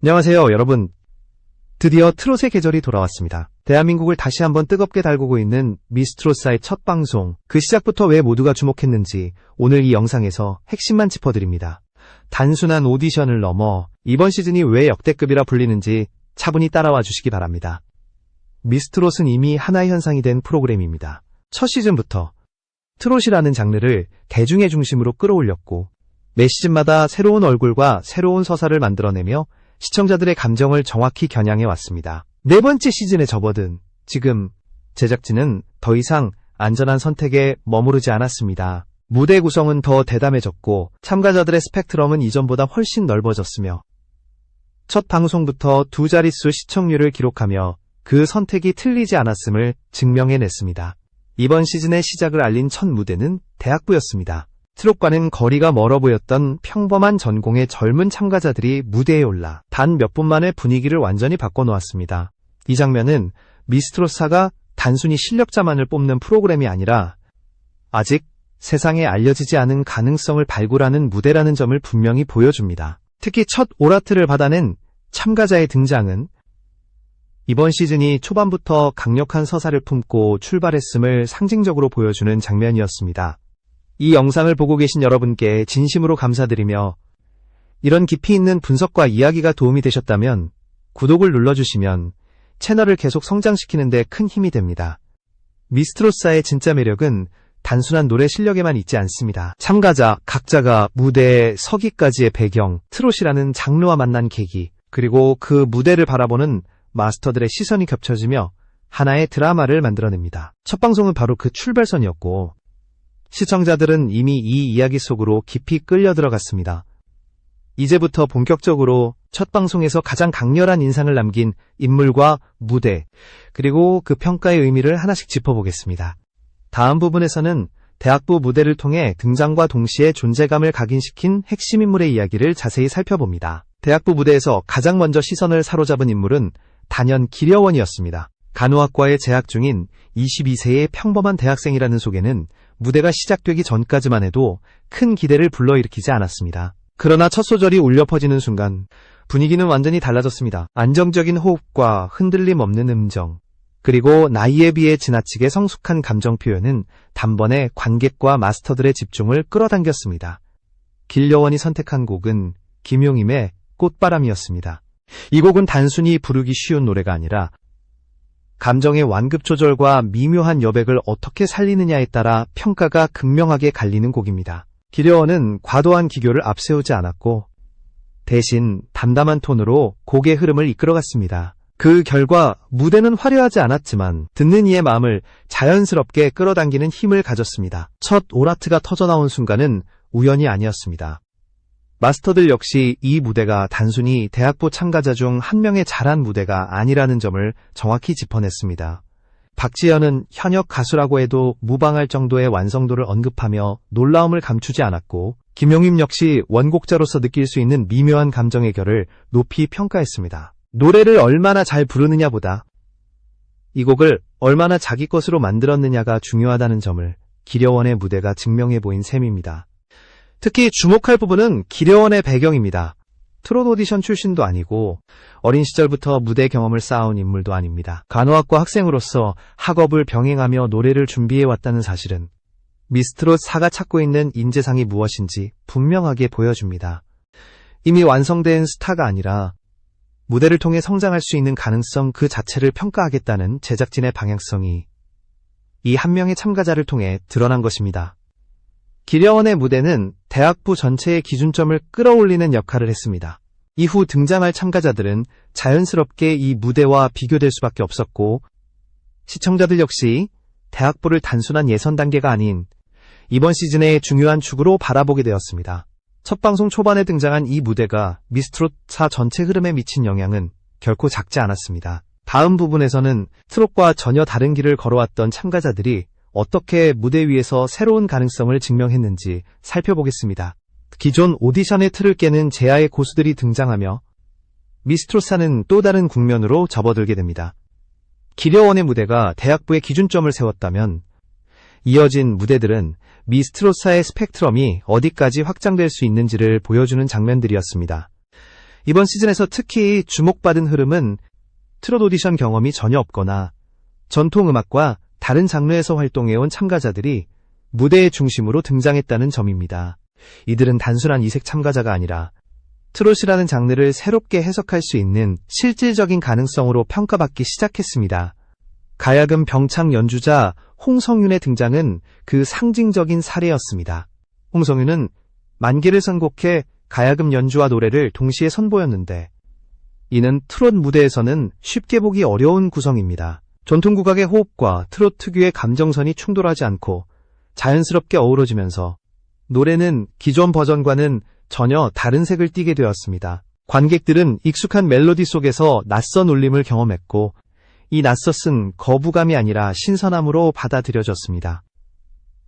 안녕하세요, 여러분. 드디어 트롯의 계절이 돌아왔습니다. 대한민국을 다시 한번 뜨겁게 달구고 있는 미스트롯사의 첫 방송. 그 시작부터 왜 모두가 주목했는지 오늘 이 영상에서 핵심만 짚어드립니다. 단순한 오디션을 넘어 이번 시즌이 왜 역대급이라 불리는지 차분히 따라와 주시기 바랍니다. 미스트롯은 이미 하나의 현상이 된 프로그램입니다. 첫 시즌부터 트롯이라는 장르를 대중의 중심으로 끌어올렸고 매 시즌마다 새로운 얼굴과 새로운 서사를 만들어내며 시청자들의 감정을 정확히 겨냥해 왔습니다. 네 번째 시즌에 접어든 지금 제작진은 더 이상 안전한 선택에 머무르지 않았습니다. 무대 구성은 더 대담해졌고 참가자들의 스펙트럼은 이전보다 훨씬 넓어졌으며 첫 방송부터 두 자릿수 시청률을 기록하며 그 선택이 틀리지 않았음을 증명해냈습니다. 이번 시즌의 시작을 알린 첫 무대는 대학부였습니다. 트롯과는 거리가 멀어 보였던 평범한 전공의 젊은 참가자들이 무대에 올라 단 몇 분 만에 분위기를 완전히 바꿔놓았습니다. 이 장면은 미스트롯사가 단순히 실력자만을 뽑는 프로그램이 아니라 아직 세상에 알려지지 않은 가능성을 발굴하는 무대라는 점을 분명히 보여줍니다. 특히 첫 오라트를 받아낸 참가자의 등장은 이번 시즌이 초반부터 강력한 서사를 품고 출발했음을 상징적으로 보여주는 장면이었습니다. 이 영상을 보고 계신 여러분께 진심으로 감사드리며 이런 깊이 있는 분석과 이야기가 도움이 되셨다면 구독을 눌러주시면 채널을 계속 성장시키는 데 큰 힘이 됩니다. 미스트롯사의 진짜 매력은 단순한 노래 실력에만 있지 않습니다. 참가자 각자가 무대에 서기까지의 배경, 트롯이라는 장르와 만난 계기, 그리고 그 무대를 바라보는 마스터들의 시선이 겹쳐지며 하나의 드라마를 만들어냅니다. 첫 방송은 바로 그 출발선이었고 시청자들은 이미 이 이야기 속으로 깊이 끌려 들어갔습니다. 이제부터 본격적으로 첫 방송에서 가장 강렬한 인상을 남긴 인물과 무대, 그리고 그 평가의 의미를 하나씩 짚어보겠습니다. 다음 부분에서는 대학부 무대를 통해 등장과 동시에 존재감을 각인시킨 핵심 인물의 이야기를 자세히 살펴봅니다. 대학부 무대에서 가장 먼저 시선을 사로잡은 인물은 단연 기려원이었습니다. 간호학과에 재학 중인 22세의 평범한 대학생이라는 소개는 무대가 시작되기 전까지만 해도 큰 기대를 불러일으키지 않았습니다. 그러나 첫 소절이 울려 퍼지는 순간 분위기는 완전히 달라졌습니다. 안정적인 호흡과 흔들림 없는 음정, 그리고 나이에 비해 지나치게 성숙한 감정 표현은 단번에 관객과 마스터들의 집중을 끌어당겼습니다. 길려원이 선택한 곡은 김용임의 꽃바람이었습니다. 이 곡은 단순히 부르기 쉬운 노래가 아니라 감정의 완급 조절과 미묘한 여백을 어떻게 살리느냐에 따라 평가가 극명하게 갈리는 곡입니다. 기려원은 과도한 기교를 앞세우지 않았고 대신 담담한 톤으로 곡의 흐름을 이끌어갔습니다. 그 결과 무대는 화려하지 않았지만 듣는 이의 마음을 자연스럽게 끌어당기는 힘을 가졌습니다. 첫 오라트가 터져나온 순간은 우연이 아니었습니다. 마스터들 역시 이 무대가 단순히 대학부 참가자 중 한 명의 잘한 무대가 아니라는 점을 정확히 짚어냈습니다. 박지현은 현역 가수라고 해도 무방할 정도의 완성도를 언급하며 놀라움을 감추지 않았고 김용임 역시 원곡자로서 느낄 수 있는 미묘한 감정의 결을 높이 평가했습니다. 노래를 얼마나 잘 부르느냐보다 이 곡을 얼마나 자기 것으로 만들었느냐가 중요하다는 점을 기려원의 무대가 증명해 보인 셈입니다. 특히 주목할 부분은 기려원의 배경입니다. 트롯 오디션 출신도 아니고 어린 시절부터 무대 경험을 쌓아온 인물도 아닙니다. 간호학과 학생으로서 학업을 병행하며 노래를 준비해왔다는 사실은 미스트롯사가 찾고 있는 인재상이 무엇인지 분명하게 보여줍니다. 이미 완성된 스타가 아니라 무대를 통해 성장할 수 있는 가능성 그 자체를 평가하겠다는 제작진의 방향성이 이 한 명의 참가자를 통해 드러난 것입니다. 기려원의 무대는 대학부 전체의 기준점을 끌어올리는 역할을 했습니다. 이후 등장할 참가자들은 자연스럽게 이 무대와 비교될 수밖에 없었고 시청자들 역시 대학부를 단순한 예선 단계가 아닌 이번 시즌의 중요한 축으로 바라보게 되었습니다. 첫 방송 초반에 등장한 이 무대가 미스트롯사 전체 흐름에 미친 영향은 결코 작지 않았습니다. 다음 부분에서는 트롯과 전혀 다른 길을 걸어왔던 참가자들이 어떻게 무대 위에서 새로운 가능성을 증명했는지 살펴보겠습니다. 기존 오디션의 틀을 깨는 제야의 고수들이 등장하며 미스트롯사는 또 다른 국면으로 접어들게 됩니다. 기려원의 무대가 대학부의 기준점을 세웠다면 이어진 무대들은 미스트롯사의 스펙트럼이 어디까지 확장될 수 있는지를 보여주는 장면들이었습니다. 이번 시즌에서 특히 주목받은 흐름은 트롯 오디션 경험이 전혀 없거나 전통 음악과 다른 장르에서 활동해온 참가자들이 무대의 중심으로 등장했다는 점입니다. 이들은 단순한 이색 참가자가 아니라 트롯이라는 장르를 새롭게 해석할 수 있는 실질적인 가능성으로 평가받기 시작했습니다. 가야금 병창 연주자 홍성윤의 등장은 그 상징적인 사례였습니다. 홍성윤은 만개를 선곡해 가야금 연주와 노래를 동시에 선보였는데 이는 트롯 무대에서는 쉽게 보기 어려운 구성입니다. 전통 국악의 호흡과 트롯 특유의 감정선이 충돌하지 않고 자연스럽게 어우러지면서 노래는 기존 버전과는 전혀 다른 색을 띠게 되었습니다. 관객들은 익숙한 멜로디 속에서 낯선 울림을 경험했고 이 낯섰은 거부감이 아니라 신선함으로 받아들여졌습니다.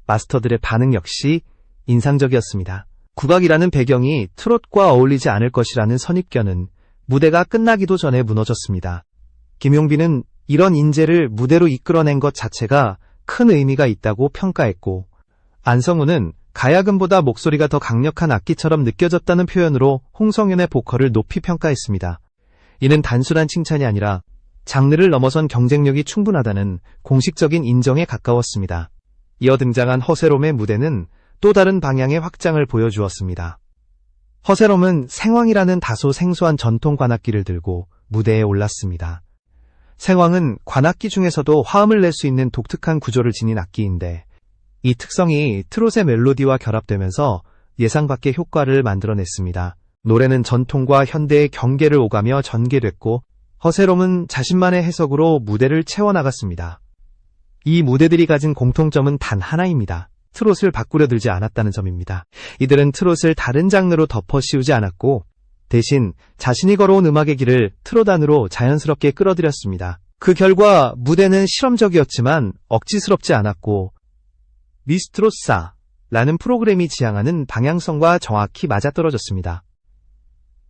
마스터들의 반응 역시 인상적이었습니다. 국악이라는 배경이 트롯과 어울리지 않을 것이라는 선입견은 무대가 끝나기도 전에 무너졌습니다. 김용빈은 이런 인재를 무대로 이끌어낸 것 자체가 큰 의미가 있다고 평가했고 안성우는 가야금보다 목소리가 더 강력한 악기처럼 느껴졌다는 표현으로 홍성윤의 보컬을 높이 평가했습니다. 이는 단순한 칭찬이 아니라 장르를 넘어선 경쟁력이 충분하다는 공식적인 인정에 가까웠습니다. 이어 등장한 허세롬의 무대는 또 다른 방향의 확장을 보여주었습니다. 허세롬은 생황이라는 다소 생소한 전통 관악기를 들고 무대에 올랐습니다. 생황은 관악기 중에서도 화음을 낼 수 있는 독특한 구조를 지닌 악기인데 이 특성이 트롯의 멜로디와 결합되면서 예상 밖의 효과를 만들어냈습니다. 노래는 전통과 현대의 경계를 오가며 전개됐고 허세롬은 자신만의 해석으로 무대를 채워나갔습니다. 이 무대들이 가진 공통점은 단 하나입니다. 트롯을 바꾸려 들지 않았다는 점입니다. 이들은 트롯을 다른 장르로 덮어 씌우지 않았고 대신 자신이 걸어온 음악의 길을 트롯 안으로 자연스럽게 끌어들였습니다. 그 결과 무대는 실험적이었지만 억지스럽지 않았고 미스트롯사라는 프로그램이 지향하는 방향성과 정확히 맞아떨어졌습니다.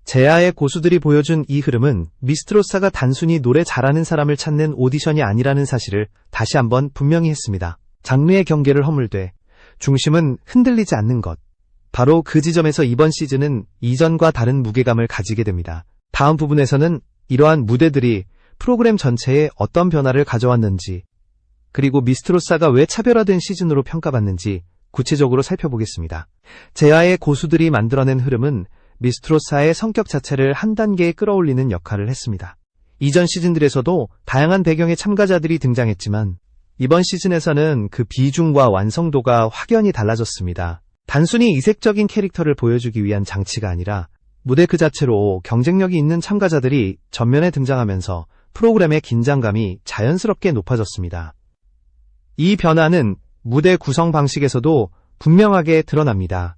제야의 고수들이 보여준 이 흐름은 미스트롯사가 단순히 노래 잘하는 사람을 찾는 오디션이 아니라는 사실을 다시 한번 분명히 했습니다. 장르의 경계를 허물되 중심은 흔들리지 않는 것. 바로 그 지점에서 이번 시즌은 이전과 다른 무게감을 가지게 됩니다. 다음 부분에서는 이러한 무대들이 프로그램 전체에 어떤 변화를 가져왔는지 그리고 미스트롯사가 왜 차별화된 시즌으로 평가받는지 구체적으로 살펴보겠습니다. 제야의 고수들이 만들어낸 흐름은 미스트롯사의 성격 자체를 한 단계에 끌어올리는 역할을 했습니다. 이전 시즌들에서도 다양한 배경의 참가자들이 등장했지만 이번 시즌에서는 그 비중과 완성도가 확연히 달라졌습니다. 단순히 이색적인 캐릭터를 보여주기 위한 장치가 아니라 무대 그 자체로 경쟁력이 있는 참가자들이 전면에 등장하면서 프로그램의 긴장감이 자연스럽게 높아졌습니다. 이 변화는 무대 구성 방식에서도 분명하게 드러납니다.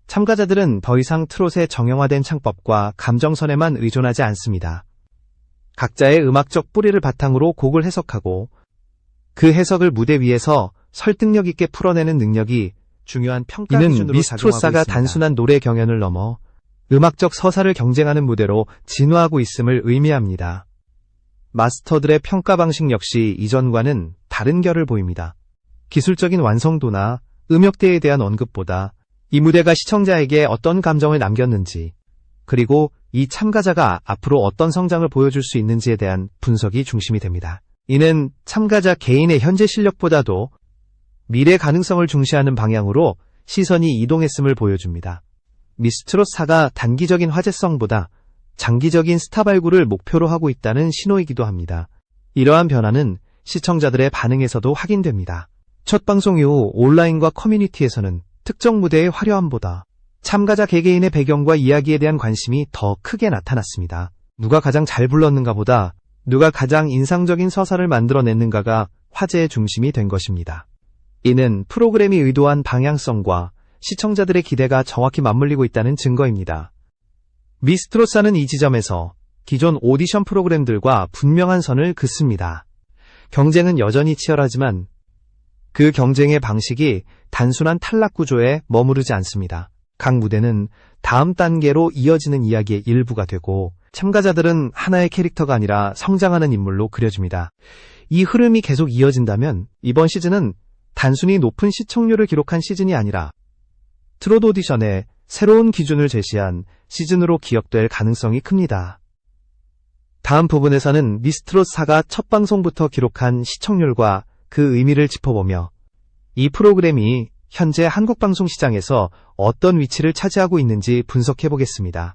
참가자들은 더 이상 트롯의 정형화된 창법과 감정선에만 의존하지 않습니다. 각자의 음악적 뿌리를 바탕으로 곡을 해석하고 그 해석을 무대 위에서 설득력 있게 풀어내는 능력이 중요한 평가 기준으로 작용하고 있습니다. 이는 미스트롯사가 단순한 노래 경연을 넘어 음악적 서사를 경쟁하는 무대로 진화하고 있음을 의미합니다. 마스터들의 평가 방식 역시 이전과는 다른 결을 보입니다. 기술적인 완성도나 음역대에 대한 언급보다 이 무대가 시청자에게 어떤 감정을 남겼는지 그리고 이 참가자가 앞으로 어떤 성장을 보여줄 수 있는지에 대한 분석이 중심이 됩니다. 이는 참가자 개인의 현재 실력보다도 미래 가능성을 중시하는 방향으로 시선이 이동했음을 보여줍니다. 미스트롯사가 단기적인 화제성보다 장기적인 스타 발굴을 목표로 하고 있다는 신호이기도 합니다. 이러한 변화는 시청자들의 반응에서도 확인됩니다. 첫 방송 이후 온라인과 커뮤니티에서는 특정 무대의 화려함보다 참가자 개개인의 배경과 이야기에 대한 관심이 더 크게 나타났습니다. 누가 가장 잘 불렀는가 보다 누가 가장 인상적인 서사를 만들어냈는가가 화제의 중심이 된 것입니다. 이는 프로그램이 의도한 방향성과 시청자들의 기대가 정확히 맞물리고 있다는 증거입니다. 미스트롯사는 이 지점에서 기존 오디션 프로그램들과 분명한 선을 긋습니다. 경쟁은 여전히 치열하지만 그 경쟁의 방식이 단순한 탈락 구조에 머무르지 않습니다. 각 무대는 다음 단계로 이어지는 이야기의 일부가 되고 참가자들은 하나의 캐릭터가 아니라 성장하는 인물로 그려집니다. 이 흐름이 계속 이어진다면 이번 시즌은 단순히 높은 시청률을 기록한 시즌이 아니라 트롯 오디션의 새로운 기준을 제시한 시즌으로 기억될 가능성이 큽니다. 다음 부분에서는 미스트롯4가 첫 방송부터 기록한 시청률과 그 의미를 짚어보며 이 프로그램이 현재 한국 방송 시장에서 어떤 위치를 차지하고 있는지 분석해보겠습니다.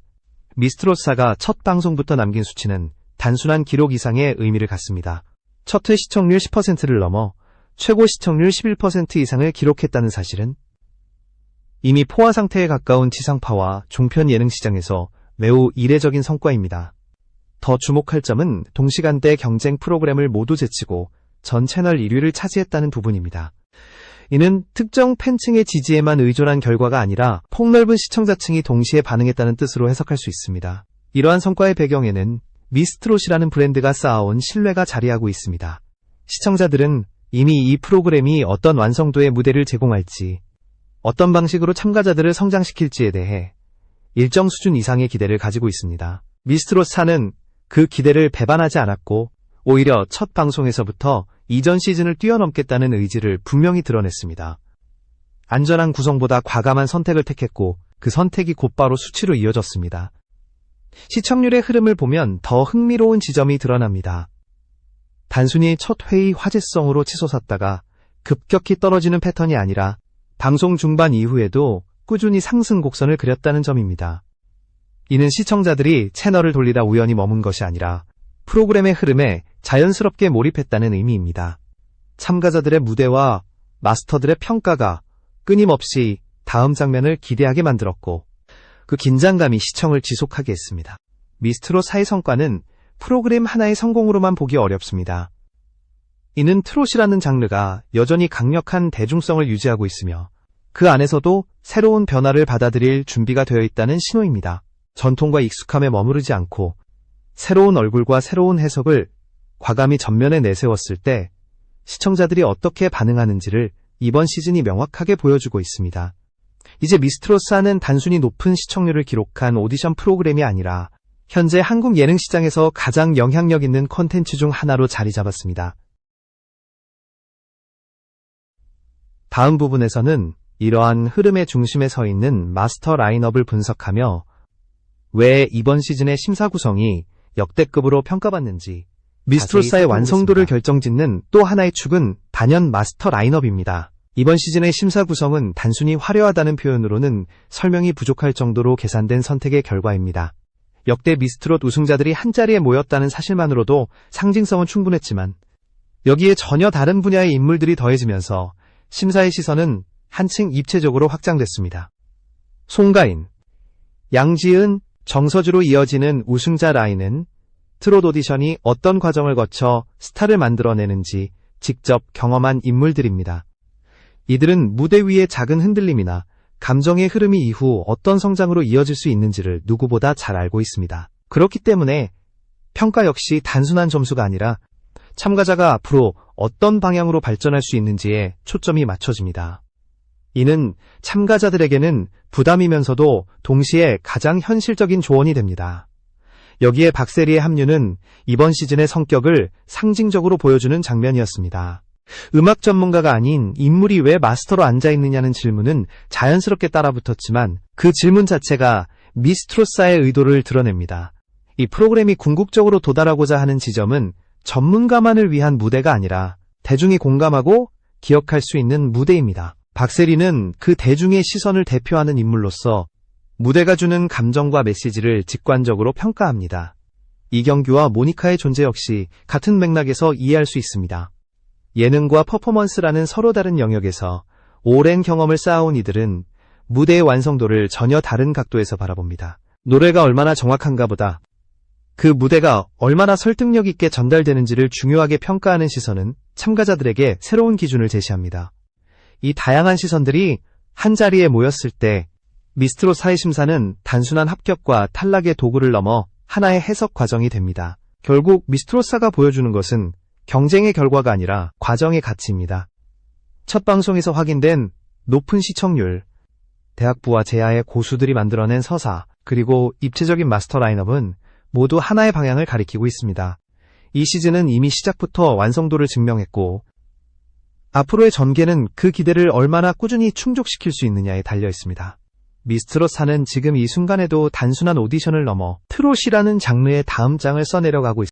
미스트롯4가 첫 방송부터 남긴 수치는 단순한 기록 이상의 의미를 갖습니다. 첫 회 시청률 10%를 넘어 최고 시청률 11% 이상을 기록했다는 사실은 이미 포화 상태에 가까운 지상파와 종편 예능 시장에서 매우 이례적인 성과입니다. 더 주목할 점은 동시간대 경쟁 프로그램을 모두 제치고 전 채널 1위를 차지했다는 부분입니다. 이는 특정 팬층의 지지에만 의존한 결과가 아니라 폭넓은 시청자층이 동시에 반응했다는 뜻으로 해석할 수 있습니다. 이러한 성과의 배경에는 미스트롯이라는 브랜드가 쌓아온 신뢰가 자리하고 있습니다. 시청자들은 이미 이 프로그램이 어떤 완성도의 무대를 제공할지, 어떤 방식으로 참가자들을 성장시킬지에 대해 일정 수준 이상의 기대를 가지고 있습니다. 미스트롯4는 그 기대를 배반하지 않았고 오히려 첫 방송에서부터 이전 시즌을 뛰어넘겠다는 의지를 분명히 드러냈습니다. 안전한 구성보다 과감한 선택을 택했고 그 선택이 곧바로 수치로 이어졌습니다. 시청률의 흐름을 보면 더 흥미로운 지점이 드러납니다. 단순히 첫 회의 화제성으로 치솟았다가 급격히 떨어지는 패턴이 아니라 방송 중반 이후에도 꾸준히 상승 곡선을 그렸다는 점입니다. 이는 시청자들이 채널을 돌리다 우연히 머문 것이 아니라 프로그램의 흐름에 자연스럽게 몰입했다는 의미입니다. 참가자들의 무대와 마스터들의 평가가 끊임없이 다음 장면을 기대하게 만들었고 그 긴장감이 시청을 지속하게 했습니다. 미스트롯4의 성과는 프로그램 하나의 성공으로만 보기 어렵습니다. 이는 트롯이라는 장르가 여전히 강력한 대중성을 유지하고 있으며 그 안에서도 새로운 변화를 받아들일 준비가 되어 있다는 신호입니다. 전통과 익숙함에 머무르지 않고 새로운 얼굴과 새로운 해석을 과감히 전면에 내세웠을 때 시청자들이 어떻게 반응하는지를 이번 시즌이 명확하게 보여주고 있습니다. 이제 미스트롯4는 단순히 높은 시청률을 기록한 오디션 프로그램이 아니라 현재 한국 예능 시장에서 가장 영향력 있는 콘텐츠 중 하나로 자리 잡았습니다. 다음 부분에서는 이러한 흐름의 중심에 서 있는 마스터 라인업을 분석하며 왜 이번 시즌의 심사 구성이 역대급으로 평가받는지 미스트롯4의 완성도를 결정짓는 또 하나의 축은 단연 마스터 라인업입니다. 이번 시즌의 심사 구성은 단순히 화려하다는 표현으로는 설명이 부족할 정도로 계산된 선택의 결과입니다. 역대 미스트롯 우승자들이 한자리에 모였다는 사실만으로도 상징성은 충분했지만 여기에 전혀 다른 분야의 인물들이 더해지면서 심사의 시선은 한층 입체적으로 확장됐습니다. 송가인, 양지은, 정서주로 이어지는 우승자 라인은 트롯 오디션이 어떤 과정을 거쳐 스타를 만들어내는지 직접 경험한 인물들입니다. 이들은 무대 위의 작은 흔들림이나 감정의 흐름이 이후 어떤 성장으로 이어질 수 있는지를 누구보다 잘 알고 있습니다. 그렇기 때문에 평가 역시 단순한 점수가 아니라 참가자가 앞으로 어떤 방향으로 발전할 수 있는지에 초점이 맞춰집니다. 이는 참가자들에게는 부담이면서도 동시에 가장 현실적인 조언이 됩니다. 여기에 박세리의 합류는 이번 시즌의 성격을 상징적으로 보여주는 장면이었습니다. 음악 전문가가 아닌 인물이 왜 마스터로 앉아있느냐는 질문은 자연스럽게 따라붙었지만 그 질문 자체가 미스트롯4의 의도를 드러냅니다. 이 프로그램이 궁극적으로 도달하고자 하는 지점은 전문가만을 위한 무대가 아니라 대중이 공감하고 기억할 수 있는 무대입니다. 박세리는 그 대중의 시선을 대표하는 인물로서 무대가 주는 감정과 메시지를 직관적으로 평가합니다. 이경규와 모니카의 존재 역시 같은 맥락에서 이해할 수 있습니다. 예능과 퍼포먼스라는 서로 다른 영역에서 오랜 경험을 쌓아온 이들은 무대의 완성도를 전혀 다른 각도에서 바라봅니다. 노래가 얼마나 정확한가 보다 그 무대가 얼마나 설득력 있게 전달되는지를 중요하게 평가하는 시선은 참가자들에게 새로운 기준을 제시합니다. 이 다양한 시선들이 한자리에 모였을 때 미스트롯4의 심사는 단순한 합격과 탈락의 도구를 넘어 하나의 해석 과정이 됩니다. 결국 미스트롯4가 보여주는 것은 경쟁의 결과가 아니라 과정의 가치입니다. 첫 방송에서 확인된 높은 시청률, 대학부와 제야의 고수들이 만들어낸 서사, 그리고 입체적인 마스터 라인업은 모두 하나의 방향을 가리키고 있습니다. 이 시즌은 이미 시작부터 완성도를 증명했고 앞으로의 전개는 그 기대를 얼마나 꾸준히 충족시킬 수 있느냐에 달려 있습니다. 미스트롯4는 지금 이 순간에도 단순한 오디션을 넘어 트롯이라는 장르의 다음 장을 써내려가고 있습니다.